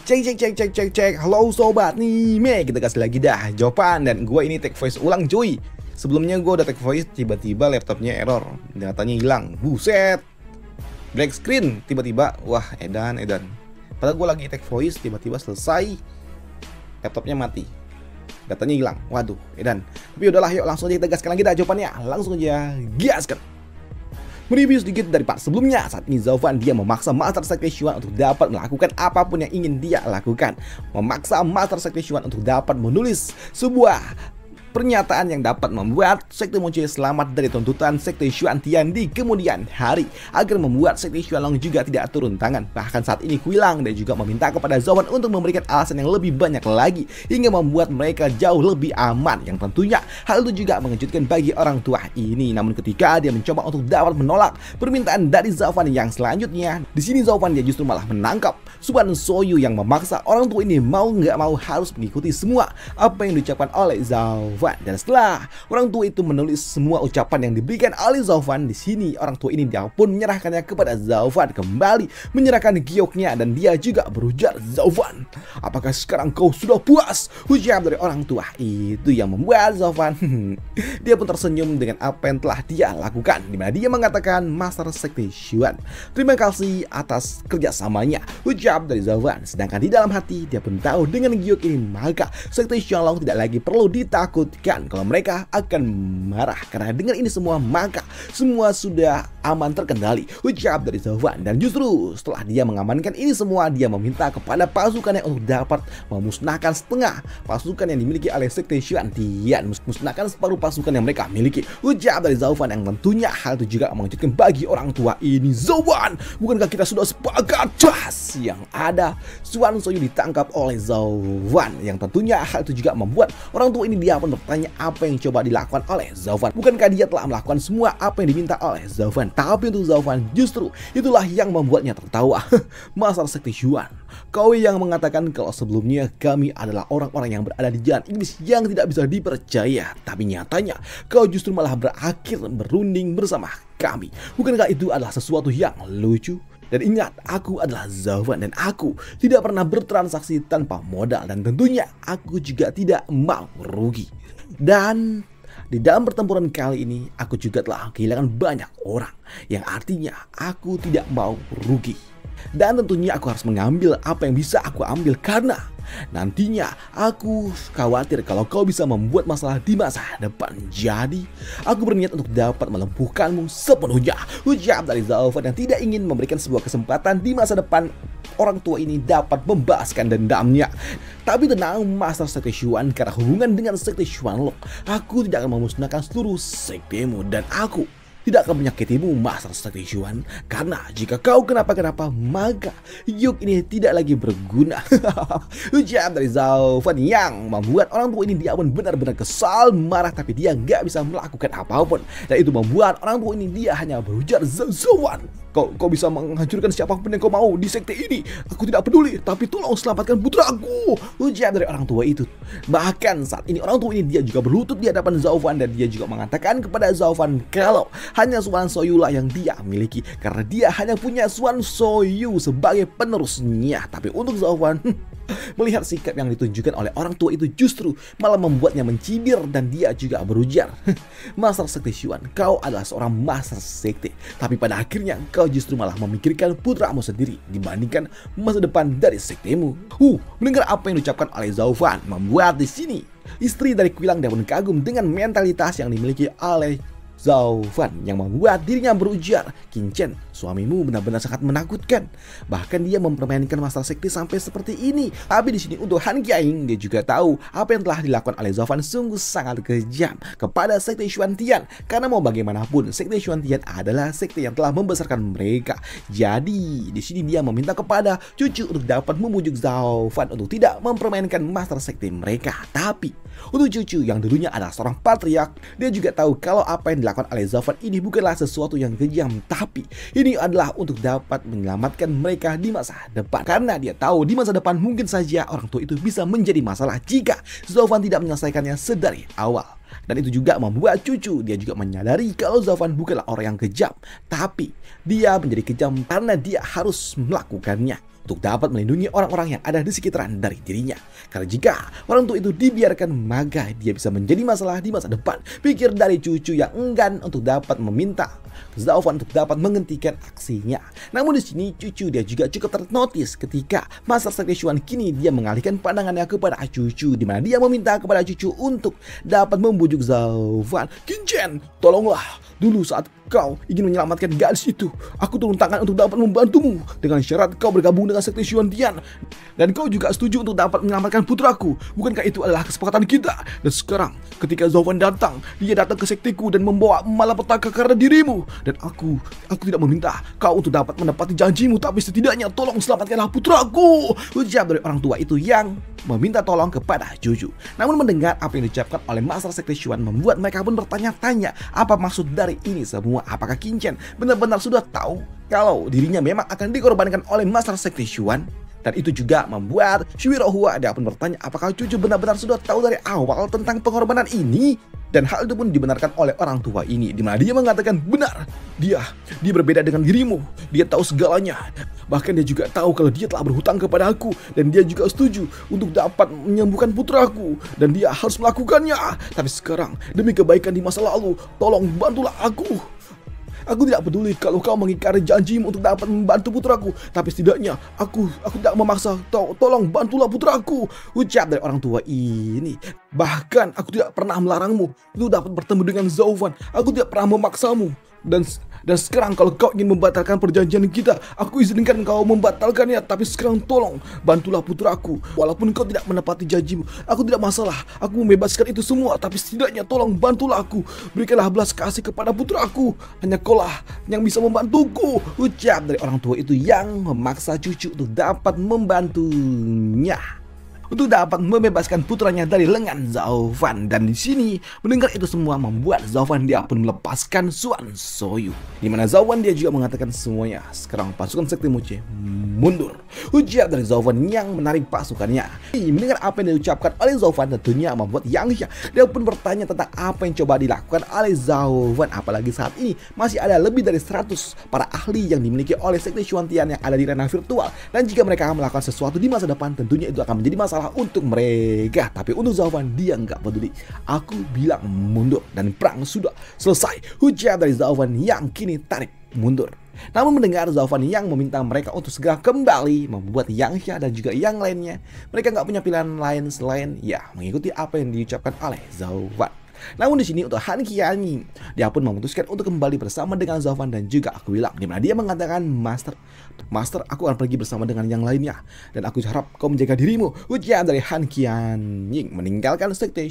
Cek. Halo sobat nih, kita kasih lagi dah jawaban. Dan gue ini take voice ulang cuy. Sebelumnya gue udah take voice, tiba-tiba laptopnya error, datanya hilang. Buset, black screen tiba-tiba. Wah edan. Padahal gue lagi take voice, tiba-tiba selesai, laptopnya mati, datanya hilang. Waduh edan. Tapi udahlah, yuk langsung aja kita gaskan lagi dah jawabannya. Langsung aja gaskan. Mereview sedikit dari part sebelumnya. Saat ini Zauvan dia memaksa Master Sekte Xuan untuk dapat melakukan apapun yang ingin dia lakukan. Memaksa Master Sekte Xuan untuk dapat menulis sebuah pernyataan yang dapat membuat Sekte Moche selamat dari tuntutan Sekte Xuan Tian di kemudian hari, agar membuat Sekte Xuanlong juga tidak turun tangan. Bahkan saat ini Qilang dan juga meminta kepada Zauvan untuk memberikan alasan yang lebih banyak lagi hingga membuat mereka jauh lebih aman. Yang tentunya hal itu juga mengejutkan bagi orang tua ini. Namun ketika dia mencoba untuk dapat menolak permintaan dari Zauvan yang selanjutnya, di sini Zauvan dia justru malah menangkap Suan Soyu yang memaksa orang tua ini mau nggak mau harus mengikuti semua apa yang diucapkan oleh Zauvan. Dan setelah orang tua itu menulis semua ucapan yang diberikan oleh Zauvan, di sini orang tua ini dia pun menyerahkannya kepada Zauvan, kembali menyerahkan gioknya, dan dia juga berujar, "Zauvan, apakah sekarang kau sudah puas?" Ujar dari orang tua itu yang membuat Zauvan dia pun tersenyum dengan apa yang telah dia lakukan, dimana dia mengatakan, "Master Sekte Xuan, terima kasih atas kerjasamanya," ujar dari Zauvan. Sedangkan di dalam hati dia pun tahu dengan giok ini maka Sekte Xuanlong tidak lagi perlu ditakutkan kalau mereka akan marah, karena dengan ini semua maka semua sudah aman terkendali, ucap dari Zauvan. Dan justru setelah dia mengamankan ini semua, dia meminta kepada pasukannya untuk dapat memusnahkan setengah pasukan yang dimiliki oleh Sekte Xuan Tian, musnahkan separuh pasukan yang mereka miliki, ucap dari Zauvan. Yang tentunya hal itu juga mengejutkan bagi orang tua ini. "Zauvan, bukankah kita sudah sepakat?" Jas yang ada Suan Soyu ditangkap oleh Zauvan. Yang tentunya hal itu juga membuat orang tua ini dia pun bertanya apa yang coba dilakukan oleh Zauvan. Bukankah dia telah melakukan semua apa yang diminta oleh Zauvan? Tapi untuk Zauvan justru itulah yang membuatnya tertawa. "Master Sekte Xuan, kau yang mengatakan kalau sebelumnya kami adalah orang-orang yang berada di jalan iblis yang tidak bisa dipercaya, tapi nyatanya kau justru malah berakhir berunding bersama kami. Bukankah itu adalah sesuatu yang lucu? Dan ingat, aku adalah Zauvan dan aku tidak pernah bertransaksi tanpa modal, dan tentunya aku juga tidak mau rugi. Dan di dalam pertempuran kali ini aku juga telah kehilangan banyak orang, yang artinya aku tidak mau rugi. Dan tentunya aku harus mengambil apa yang bisa aku ambil, karena nantinya aku khawatir kalau kau bisa membuat masalah di masa depan. Jadi aku berniat untuk dapat melumpuhkanmu sepenuhnya," ujar dari Zauvan yang tidak ingin memberikan sebuah kesempatan di masa depan orang tua ini dapat membahaskan dendamnya. "Tapi tenang Master Sekte Xuan, karena hubungan dengan Sekte Xuanlong, aku tidak akan memusnahkan seluruh sektemu, dan aku tidak akan menyakitimu Master Sekte Xuan, karena jika kau kenapa-kenapa maka giok ini tidak lagi berguna." Ujar dari Zauvan yang membuat orang tua ini dia pun benar-benar kesal, marah, tapi dia nggak bisa melakukan apapun. Dan itu membuat orang tua ini dia hanya berujar, "Zauvan, kau bisa menghancurkan siapapun yang kau mau di sekte ini. Aku tidak peduli, tapi tolong selamatkan putraku," ujar dari orang tua itu. Bahkan saat ini orang tua ini dia juga berlutut di hadapan Zauvan, dan dia juga mengatakan kepada Zauvan kalau hanya Suan Soyu lah yang dia miliki, karena dia hanya punya Suan Soyu sebagai penerusnya. Tapi untuk Zauvan, melihat sikap yang ditunjukkan oleh orang tua itu justru malah membuatnya mencibir, dan dia juga berujar, "Master Sekte Xuan, kau adalah seorang Master Sekte, tapi pada akhirnya kau justru malah memikirkan putramu sendiri dibandingkan masa depan dari sektemu." Mendengar apa yang diucapkan oleh Zauvan membuat di sini istri dari Qilang dia pun kagum dengan mentalitas yang dimiliki oleh Zauvan, yang membuat dirinya berujar, "Qinchen, suamimu benar-benar sangat menakutkan. Bahkan dia mempermainkan Master Sekte sampai seperti ini." Tapi di sini untuk Han Qiaing dia juga tahu apa yang telah dilakukan oleh Zauvan sungguh sangat kejam kepada Sekte Xuan Tian, karena mau bagaimanapun Sekte Xuan Tian adalah sekte yang telah membesarkan mereka. Jadi di sini dia meminta kepada cucu untuk dapat membujuk Zauvan untuk tidak mempermainkan Master Sekte mereka. Tapi untuk cucu yang dulunya adalah seorang patriark, dia juga tahu kalau apa yang dilakukan oleh Zauvan ini bukanlah sesuatu yang kejam, tapi ini adalah untuk dapat menyelamatkan mereka di masa depan. Karena dia tahu di masa depan mungkin saja orang tua itu bisa menjadi masalah jika Zauvan tidak menyelesaikannya sedari awal. Dan itu juga membuat cucu dia juga menyadari kalau Zauvan bukanlah orang yang kejam, tapi dia menjadi kejam karena dia harus melakukannya. untuk dapat melindungi orang-orang yang ada di sekitaran dari dirinya. Karena jika orang tua itu dibiarkan, maka dia bisa menjadi masalah di masa depan. Pikir dari cucu yang enggan untuk dapat meminta Zaufan untuk dapat menghentikan aksinya. Namun di sini cucu dia juga cukup ternotis ketika Master Sekte kini dia mengalihkan pandangannya kepada cucu, di mana dia meminta kepada cucu untuk dapat membujuk Zaufan. Kinchen, tolonglah. Dulu saat kau ingin menyelamatkan gadis itu, aku turun tangan untuk dapat membantumu dengan syarat kau bergabung dengan Sekte Tian. Dan kau juga setuju untuk dapat menyelamatkan putraku. Bukankah itu adalah kesepakatan kita? Dan sekarang ketika Zaufan datang, dia datang ke sekteku dan membawa malapetaka karena dirimu. Dan aku tidak meminta kau untuk dapat menepati janjimu, tapi setidaknya tolong selamatkanlah putraku, ucap dari orang tua itu yang meminta tolong kepada cucu. Namun mendengar apa yang diucapkan oleh Master Sekte membuat mereka pun bertanya-tanya apa maksud dari ini semua. Apakah Kinchen benar-benar sudah tahu kalau dirinya memang akan dikorbankan oleh Master Sekte? Dan itu juga membuat Shuirohua dia pun bertanya apakah cucu benar-benar sudah tahu dari awal tentang pengorbanan ini. Dan hal itu pun dibenarkan oleh orang tua ini, di mana dia mengatakan benar, dia berbeda dengan dirimu, dia tahu segalanya. Bahkan dia juga tahu kalau dia telah berhutang kepada aku, dan dia juga setuju untuk dapat menyembuhkan putraku, dan dia harus melakukannya. Tapi sekarang demi kebaikan di masa lalu, tolong bantulah aku. Aku tidak peduli kalau kau mengingkari janjimu untuk dapat membantu putraku, tapi setidaknya aku tidak memaksa. Tolong bantulah putraku, ucap dari orang tua ini. Bahkan aku tidak pernah melarangmu untuk dapat bertemu dengan Zaufan. Aku tidak pernah memaksamu. Dan sekarang kalau kau ingin membatalkan perjanjian kita, aku izinkan kau membatalkannya. Tapi sekarang tolong bantulah putraku. Walaupun kau tidak menepati janjimu, aku tidak masalah. Aku membebaskan itu semua. Tapi setidaknya tolong bantulah aku. Berikanlah belas kasih kepada putraku. Hanya kaulah yang bisa membantuku, ucap dari orang tua itu yang memaksa cucu untuk dapat membantunya untuk dapat membebaskan putranya dari lengan Zaufan. Dan di sini mendengar itu semua membuat Zaufan dia pun melepaskan Xuan Soyu, di mana Zaufan dia juga mengatakan semuanya. Sekarang pasukan Sekte Muche mundur, ujar dari Zaufan yang menarik pasukannya. Mendengar apa yang diucapkan oleh Zaufan tentunya membuat Yang Xia dia pun bertanya tentang apa yang coba dilakukan oleh Zaufan. Apalagi saat ini masih ada lebih dari 100 para ahli yang dimiliki oleh Sekte Tian yang ada di ranah virtual. Dan jika mereka melakukan sesuatu di masa depan, tentunya itu akan menjadi masalah untuk mereka. Tapi untuk Zaufan dia nggak peduli. Aku bilang mundur dan perang sudah selesai, ujar dari Zaufan yang kini tarik mundur. Namun mendengar Zaufan yang meminta mereka untuk segera kembali, membuat Yang Xia dan juga yang lainnya mereka nggak punya pilihan lain selain mengikuti apa yang diucapkan oleh Zaufan. Namun di sini untuk Han Qianyi dia pun memutuskan untuk kembali bersama dengan Zaufan dan juga aku bilang, di mana dia mengatakan Master, aku akan pergi bersama dengan yang lainnya dan aku harap kau menjaga dirimu, ujar dari Han Qianyi meninggalkan Sekte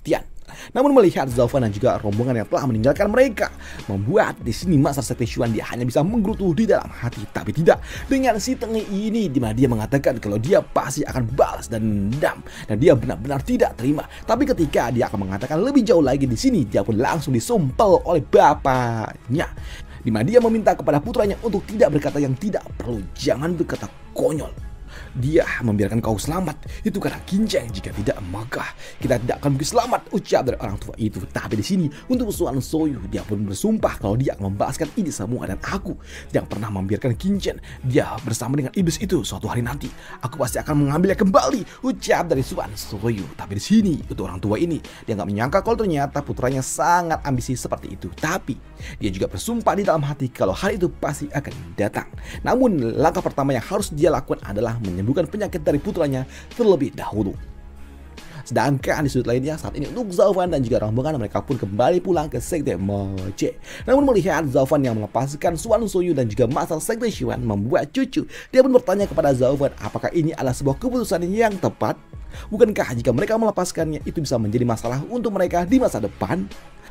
Tian. Namun melihat Zaufan dan juga rombongan yang telah meninggalkan mereka, membuat di sini Master Sekte dia hanya bisa menggerutu di dalam hati. Tapi tidak dengan si Tengil ini, di mana dia mengatakan kalau dia pasti akan balas dan dendam dan dia benar-benar tidak terima. Tapi ketika dia akan mengatakan lebih jauh lagi di sini, dia pun langsung disumpel oleh bapaknya, di mana dia meminta kepada putranya untuk tidak berkata yang tidak perlu, jangan berkata konyol. Dia membiarkan kau selamat itu karena Kinchen, jika tidak maka kita tidak akan mungkin selamat, ucap dari orang tua itu. Tapi di sini untuk Xuan Soyu dia pun bersumpah kalau dia akan membalaskan ini semua dan aku tidak pernah membiarkan Kinchen dia bersama dengan iblis itu. Suatu hari nanti aku pasti akan mengambilnya kembali, ucap dari Xuan Soyu. Tapi di sini untuk orang tua ini dia nggak menyangka kalau ternyata putranya sangat ambisi seperti itu. Tapi dia juga bersumpah di dalam hati kalau hal itu pasti akan datang. Namun langkah pertama yang harus dia lakukan adalah menyembuhkan penyakit dari putranya terlebih dahulu. Sedangkan di sudut lainnya saat ini untuk Zaufan dan juga rombongan mereka pun kembali pulang ke Sekte Muche. Namun melihat Zaufan yang melepaskan Xuan Soyu dan juga Master Sekte membuat cucu dia pun bertanya kepada Zaufan apakah ini adalah sebuah keputusan yang tepat. Bukankah jika mereka melepaskannya itu bisa menjadi masalah untuk mereka di masa depan?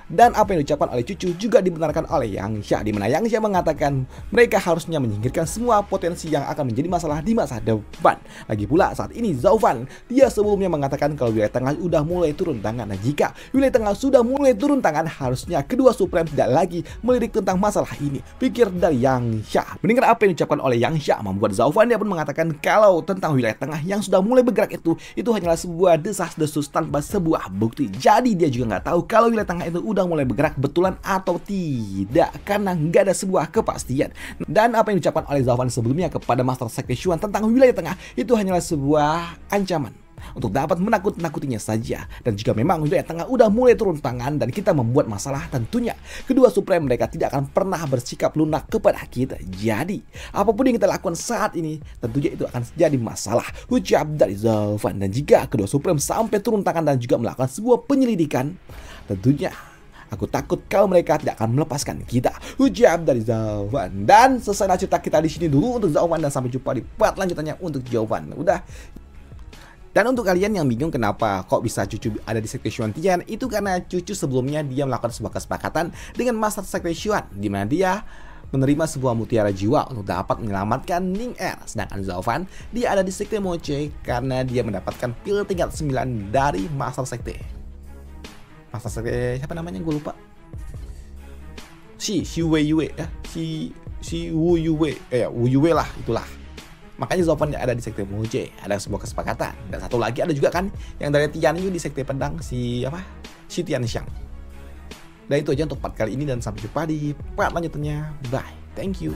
Dan apa yang diucapkan oleh cucu juga dibenarkan oleh Yang Xia, di mana Yang Xia mengatakan mereka harusnya menyingkirkan semua potensi yang akan menjadi masalah di masa depan. Lagi pula saat ini Zaufan dia sebelumnya mengatakan kalau wilayah tengah sudah mulai turun tangan. Nah jika wilayah tengah sudah mulai turun tangan, harusnya kedua Supreme tidak lagi melirik tentang masalah ini, pikir dari Yang Xia. Mendengar apa yang diucapkan oleh Yang Xia membuat Zaufan dia pun mengatakan kalau tentang wilayah tengah yang sudah mulai bergerak itu hanyalah sebuah desas-desus tanpa sebuah bukti. Jadi dia juga nggak tahu kalau wilayah tengah itu udah udah mulai bergerak betulan atau tidak, karena nggak ada sebuah kepastian. Dan apa yang diucapkan oleh Zhaofan sebelumnya kepada Master Sekte Xuan tentang wilayah tengah itu hanyalah sebuah ancaman untuk dapat menakut-nakutinya saja. Dan jika memang wilayah tengah udah mulai turun tangan dan kita membuat masalah, tentunya kedua Supreme mereka tidak akan pernah bersikap lunak kepada kita. Jadi apapun yang kita lakukan saat ini tentunya itu akan jadi masalah, ucap dari Zhaofan. Dan jika kedua Supreme sampai turun tangan dan juga melakukan sebuah penyelidikan, tentunya aku takut kalau mereka tidak akan melepaskan kita, ucap dari Zhaofan. Dan selesai cerita kita di sini dulu untuk Zhaofan, dan sampai jumpa di part lanjutannya untuk Zhaofan. Udah. Dan untuk kalian yang bingung kenapa kok bisa Cucu ada di Sekte Xuan Tian, itu karena Cucu sebelumnya dia melakukan sebuah kesepakatan dengan Master Sekte Xuan, di mana dia menerima sebuah mutiara jiwa untuk dapat menyelamatkan Ning Er. Sedangkan Zhaofan dia ada di Sekte Moche karena dia mendapatkan pil tingkat 9 dari Master Sekte. Master Sekte siapa namanya, gue lupa. Si Wei Yue ya, si Wu Yue, Wu Yue lah, itulah. Makanya Zhaofan ada di Sekte Moche, ada sebuah kesepakatan. Dan satu lagi ada juga kan yang dari Tianyu di Sekte Pedang, si Tianxiang. Dan itu aja untuk part kali ini, dan sampai jumpa di part lanjutnya. Bye, thank you.